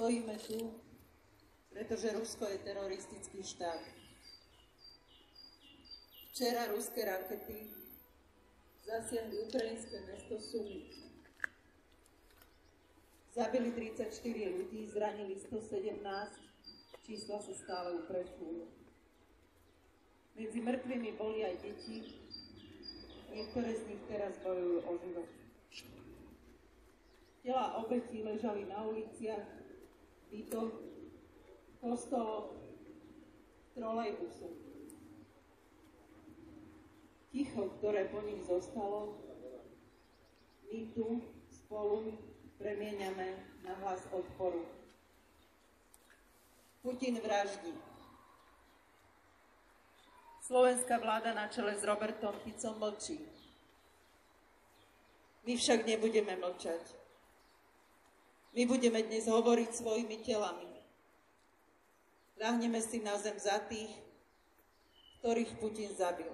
Stojíme tu, pretože Rusko je teroristický štát. Včera ruské rakety zasiahli ukrajinské mesto Sumy. Zabili 34 ľudí, zranili 117, čísla sa stále upresňujú. Medzi mŕtvými boli aj deti, niektoré z nich teraz bojujú o život. Tela obetí ležali na uliciach, bytoch, kostoloch, trolejbusu. Ticho, ktoré po nich zostalo, my tu spolu premieňame na hlas odporu. Putin vraždí. Slovenská vláda na čele s Robertom Ficom mlčí. My však nebudeme mlčať. My budeme dnes hovoriť svojimi telami. Ľahneme si na zem za tých, ktorých Putin zabil.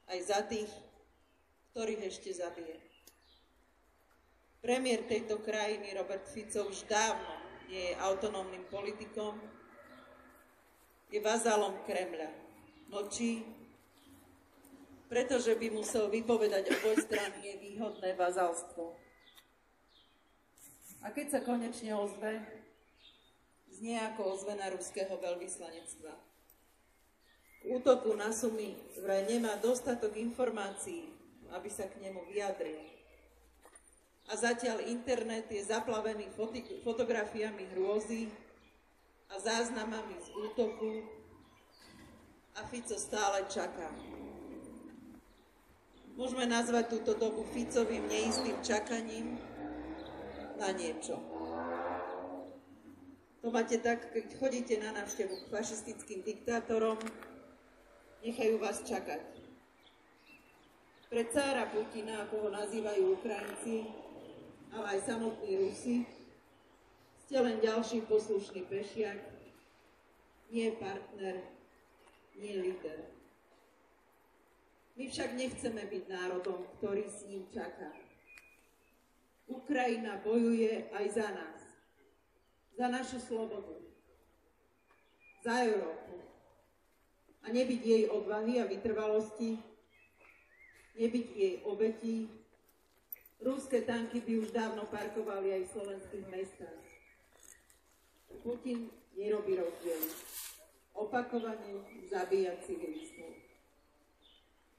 Aj za tých, ktorých ešte zabije. Premiér tejto krajiny Robert Fico už dávno nie je autonómnym politikom, je vazalom Kremľa. Mlčí, pretože by musel vypovedať obojstranne výhodné vazalstvo. A keď sa konečne ozve, znie ako ozvena ruského veľvyslanectva. K útoku na Sumy vraj nemá dostatok informácií, aby sa k nemu vyjadril. A zatiaľ internet je zaplavený fotografiami hrôzy a záznamami z útoku a Fico stále čaká. Môžeme nazvať túto dobu Ficovým neistým čakaním na niečo. To máte tak, keď chodíte na návštevu k fašistickým diktátorom, nechajú vás čakať. Pre cára Putina, ako ho nazývajú Ukrajinci, ale aj samotní Rusi, ste len ďalší poslušný pešiak, nie partner, nie líder. My však nechceme byť národom, ktorý s ním čaká. Ukrajina bojuje aj za nás. Za našu slobodu. Za Európu. A nebyť jej odvahy a vytrvalosti, nebyť jej obetí, ruské tanky by už dávno parkovali aj v slovenských mestách. Putin nerobí rozdiely. Opakovane zabíja civilistov.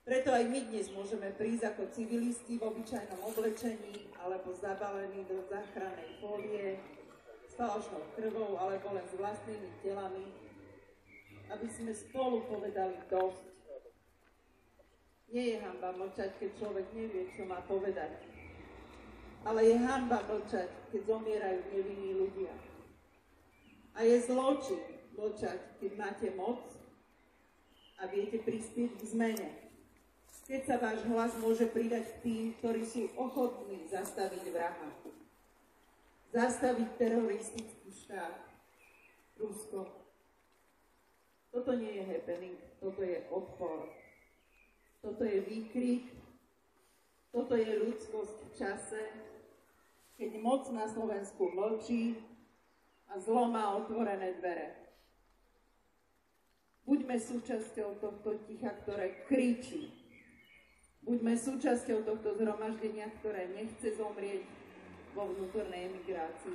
Preto aj my dnes môžeme prísť ako civilisti v obyčajnom oblečení alebo zabalení do záchrannej fólie, s falošnou krvou alebo len s vlastnými telami, aby sme spolu povedali dosť. Nie je hanba mlčať, keď človek nevie, čo má povedať. Ale je hanba mlčať, keď zomierajú nevinní ľudia. A je zločin mlčať, keď máte moc a viete prispieť k zmene. Keď sa váš hlas môže pridať k tým, ktorí sú ochotní zastaviť vraha. Zastaviť teroristický štát. Rusko. Toto nie je happening, toto je odpor. Toto je výkrik, toto je ľudskosť v čase, keď moc na Slovensku mlčí a zlo má otvorené dvere. Buďme súčasťou tohto ticha, ktoré kričí. Buďme súčasťou tohto zhromaždenia, ktoré nechce zomrieť vo vnútornej emigrácii.